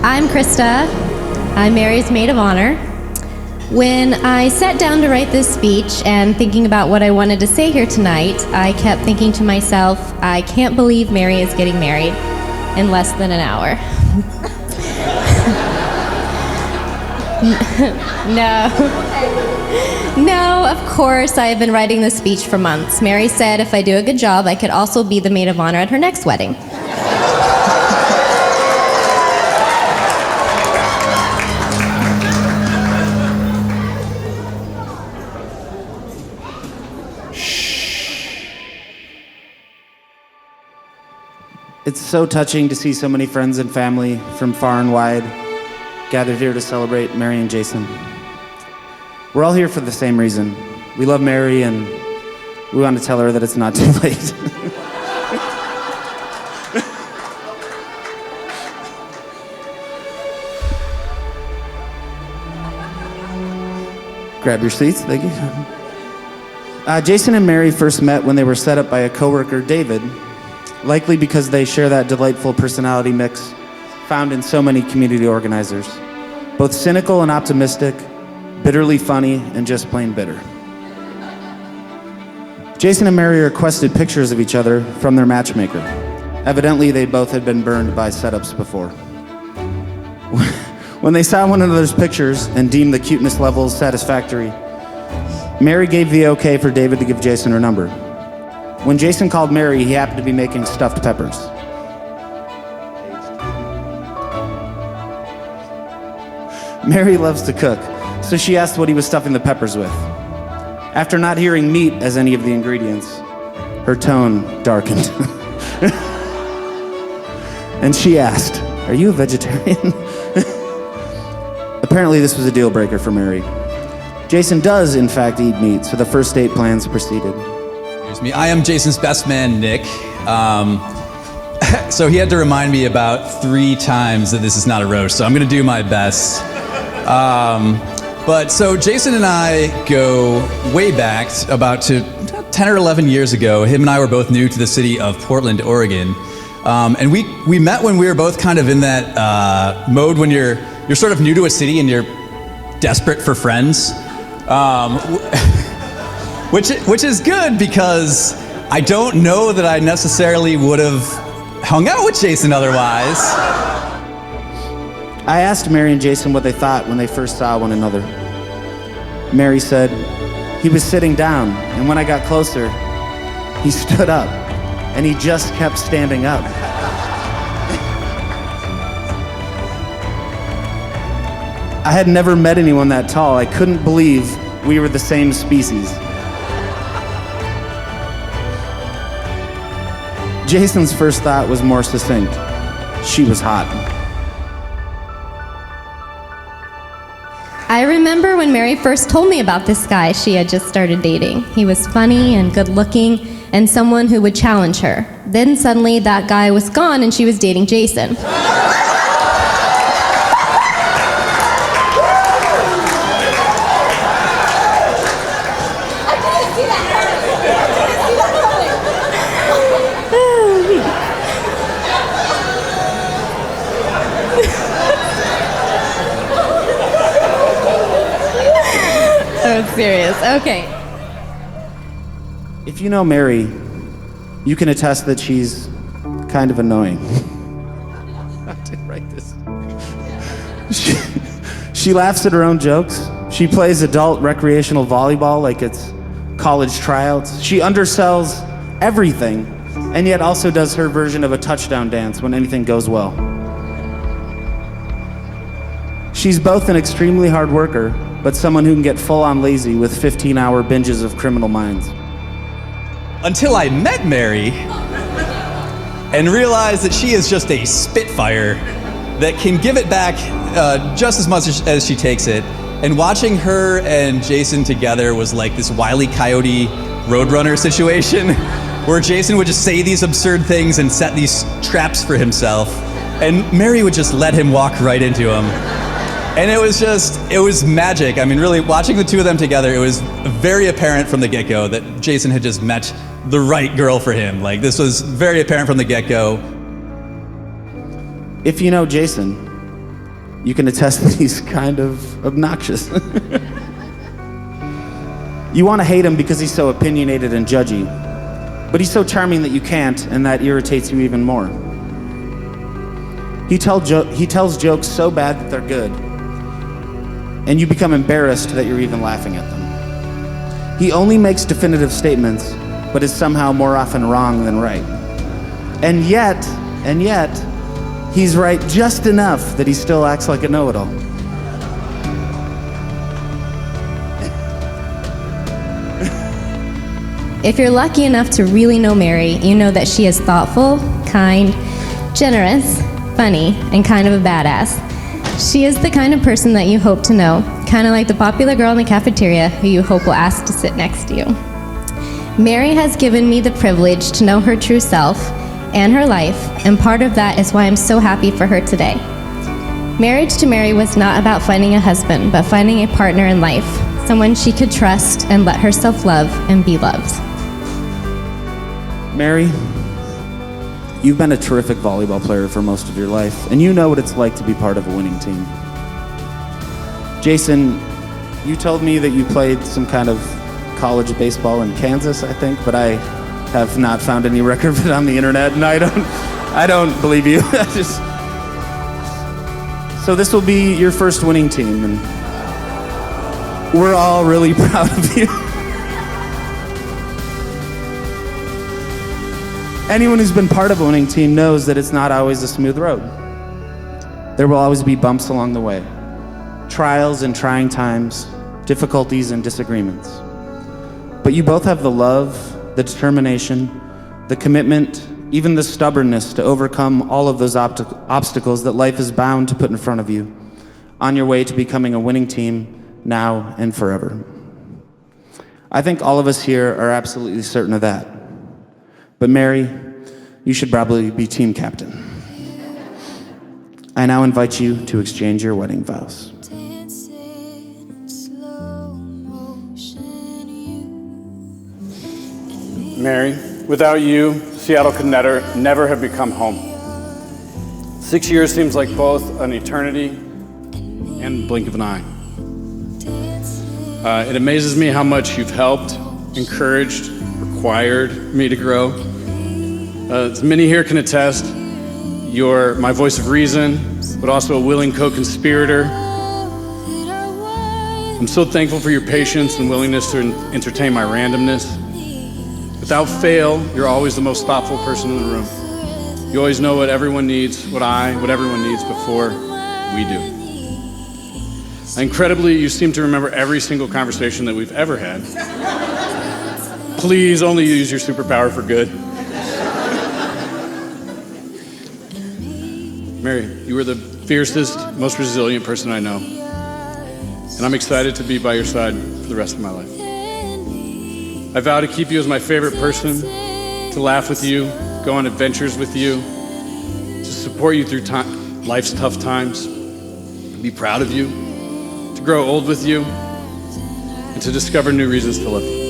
I'm Krista. I'm Mary's maid of honor. When I sat down to write this speech and thinking about what I wanted to say here tonight, I kept thinking to myself, I can't believe Mary is getting married in less than an hour. No, of course, I have been writing this speech for months. Mary said if I do a good job, I could also be the maid of honor at her next wedding. It's so touching to see so many friends and family from far and wide gathered here to celebrate Mary and Jason. We're all here for the same reason. We love Mary and we want to tell her that it's not too late. Grab your seats, thank you. Jason and Mary first met when they were set up by a coworker, David, likely because they share that delightful personality mix found in so many community organizers, both cynical and optimistic, bitterly funny, and just plain bitter. Jason and Mary requested pictures of each other from their matchmaker. Evidently, they both had been burned by setups before. When they saw one another's pictures and deemed the cuteness levels satisfactory, Mary gave the okay for David to give Jason her number. When Jason called Mary, he happened to be making stuffed peppers. Mary loves to cook, so she asked what he was stuffing the peppers with. After not hearing meat as any of the ingredients, her tone darkened. And she asked, "Are you a vegetarian?" Apparently this was a deal breaker for Mary. Jason does, in fact, eat meat, so the first date plans proceeded. Here's me. I am Jason's best man, Nick. So he had to remind me about 3 times that this is not a roast, so I'm gonna do my best. But so Jason and I go way back about to 10 or 11 years ago. Him and I were both new to the city of Portland, Oregon. And we met when we were both kind of in that mode when you're sort of new to a city and you're desperate for friends. Which is good because I don't know that I necessarily would have hung out with Jason otherwise. I asked Mary and Jason what they thought when they first saw one another. Mary said, "He was sitting down, and when I got closer, he stood up, and he just kept standing up." I had never met anyone that tall. I couldn't believe we were the same species. Jason's first thought was more succinct. She was hot. I remember when Mary first told me about this guy she had just started dating. He was funny and good looking and someone who would challenge her. Then suddenly that guy was gone and she was dating Jason. Serious. Okay. If you know Mary, you can attest that she's kind of annoying. I didn't write this. She laughs at her own jokes. She plays adult recreational volleyball like it's college tryouts. She undersells everything, and yet also does her version of a touchdown dance when anything goes well. She's both an extremely hard worker, but someone who can get full-on lazy with 15-hour binges of Criminal Minds. Until I met Mary and realized that she is just a spitfire that can give it back just as much as she takes it. And watching her and Jason together was like this Wile E. Coyote Roadrunner situation where Jason would just say these absurd things and set these traps for himself, and Mary would just let him walk right into them. And it was magic. I mean, really, watching the two of them together, it was very apparent from the get-go that Jason had just met the right girl for him. Like, this was very apparent from the get-go. If you know Jason, you can attest that he's kind of obnoxious. You want to hate him because he's so opinionated and judgy, but he's so charming that you can't, and that irritates you even more. He tells jokes so bad that they're good, and you become embarrassed that you're even laughing at them. He only makes definitive statements, but is somehow more often wrong than right. And yet, he's right just enough that he still acts like a know-it-all. If you're lucky enough to really know Mary, you know that she is thoughtful, kind, generous, funny, and kind of a badass. She is the kind of person that you hope to know, kind of like the popular girl in the cafeteria who you hope will ask to sit next to you. Mary has given me the privilege to know her true self and her life, and part of that is why I'm so happy for her today. Marriage to Mary was not about finding a husband, but finding a partner in life, someone she could trust and let herself love and be loved. Mary, you've been a terrific volleyball player for most of your life, and you know what it's like to be part of a winning team. Jason, you told me that you played some kind of college baseball in Kansas, I think, but I have not found any record of it on the internet, and I don't believe you. So this will be your first winning team, and we're all really proud of you. Anyone who's been part of a winning team knows that it's not always a smooth road. There will always be bumps along the way, trials and trying times, difficulties and disagreements. But you both have the love, the determination, the commitment, even the stubbornness to overcome all of those obstacles that life is bound to put in front of you on your way to becoming a winning team now and forever. I think all of us here are absolutely certain of that. But Mary, you should probably be team captain. I now invite you to exchange your wedding vows. Mary, without you, Seattle could never have become home. 6 years seems like both an eternity and the blink of an eye. It amazes me how much you've helped, encouraged, required me to grow. As many here can attest, you're my voice of reason, but also a willing co-conspirator. I'm so thankful for your patience and willingness to entertain my randomness. Without fail, you're always the most thoughtful person in the room. You always know what everyone needs, what everyone needs before we do. Incredibly, you seem to remember every single conversation that we've ever had. Please only use your superpower for good. Mary, you are the fiercest, most resilient person I know. And I'm excited to be by your side for the rest of my life. I vow to keep you as my favorite person, to laugh with you, go on adventures with you, to support you through life's tough times, to be proud of you, to grow old with you, and to discover new reasons to love you.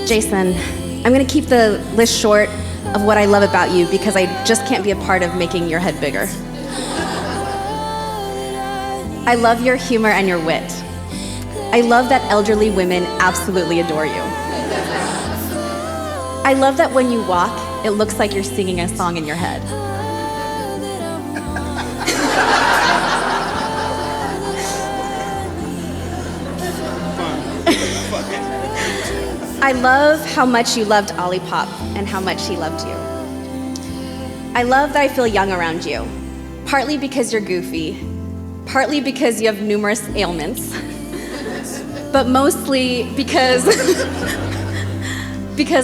Jason, I'm gonna keep the list short of what I love about you because I just can't be a part of making your head bigger. I love your humor and your wit. I love that elderly women absolutely adore you. I love that when you walk, it looks like you're singing a song in your head. I love how much you loved Olipop and how much he loved you. I love that I feel young around you, partly because you're goofy, partly because you have numerous ailments, but mostly because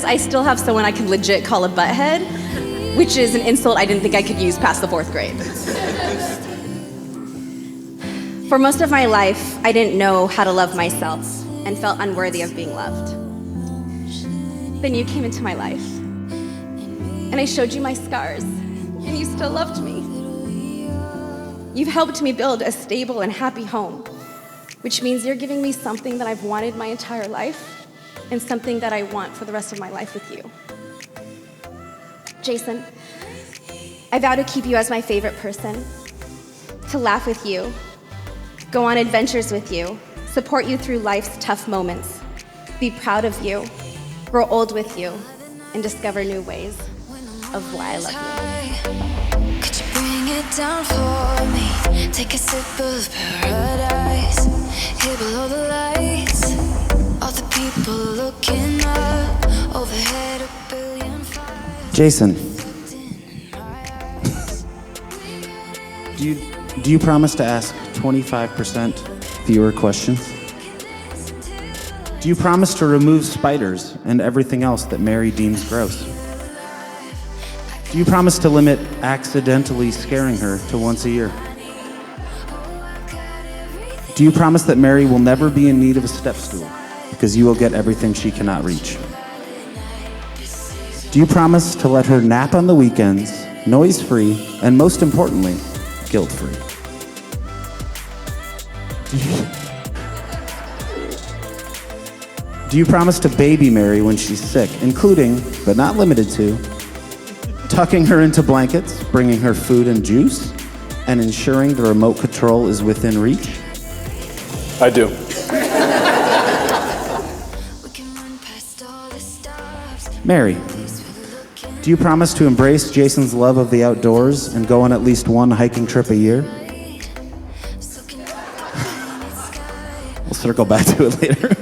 I still have someone I can legit call a butthead, which is an insult I didn't think I could use past the 4th grade. For most of my life, I didn't know how to love myself and felt unworthy of being loved. Then you came into my life, and I showed you my scars, and you still loved me. You've helped me build a stable and happy home, which means you're giving me something that I've wanted my entire life and something that I want for the rest of my life with you. Jason, I vow to keep you as my favorite person, to laugh with you, go on adventures with you, support you through life's tough moments, be proud of you, grow old with you, and discover new ways of why I love you. Could you bring it down for me? Take a sip of paradise, here below the lights. All the people looking up, overhead a billion fires. Jason, do you promise to ask 25% fewer questions? Do you promise to remove spiders and everything else that Mary deems gross? Do you promise to limit accidentally scaring her to once a year? Do you promise that Mary will never be in need of a step stool because you will get everything she cannot reach? Do you promise to let her nap on the weekends, noise-free, and most importantly, guilt-free? Do you promise to baby Mary when she's sick, including, but not limited to, tucking her into blankets, bringing her food and juice, and ensuring the remote control is within reach? I do. Mary, do you promise to embrace Jason's love of the outdoors and go on at least one hiking trip a year? We'll circle back to it later.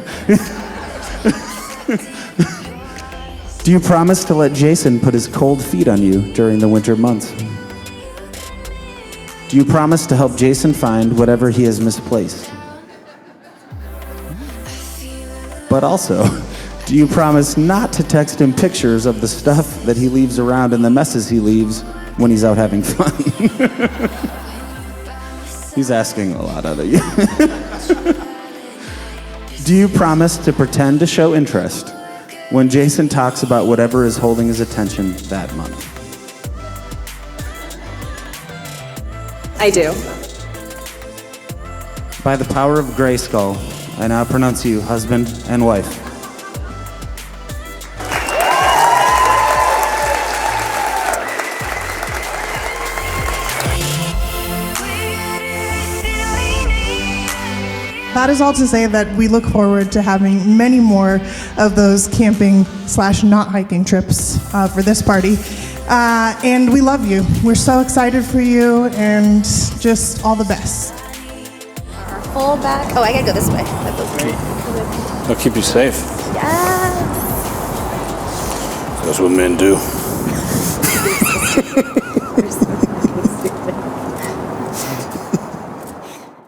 Do you promise to let Jason put his cold feet on you during the winter months? Do you promise to help Jason find whatever he has misplaced? But also, do you promise not to text him pictures of the stuff that he leaves around and the messes he leaves when he's out having fun? He's asking a lot out of you. Do you promise to pretend to show interest when Jason talks about whatever is holding his attention that month? I do. By the power of Grayskull, I now pronounce you husband and wife. That is all to say that we look forward to having many more of those camping/not hiking trips for this party. And we love you. We're so excited for you and just all the best. Our full back. Oh, I gotta go this way. That feels great. I'll keep you safe. Yes. That's what men do.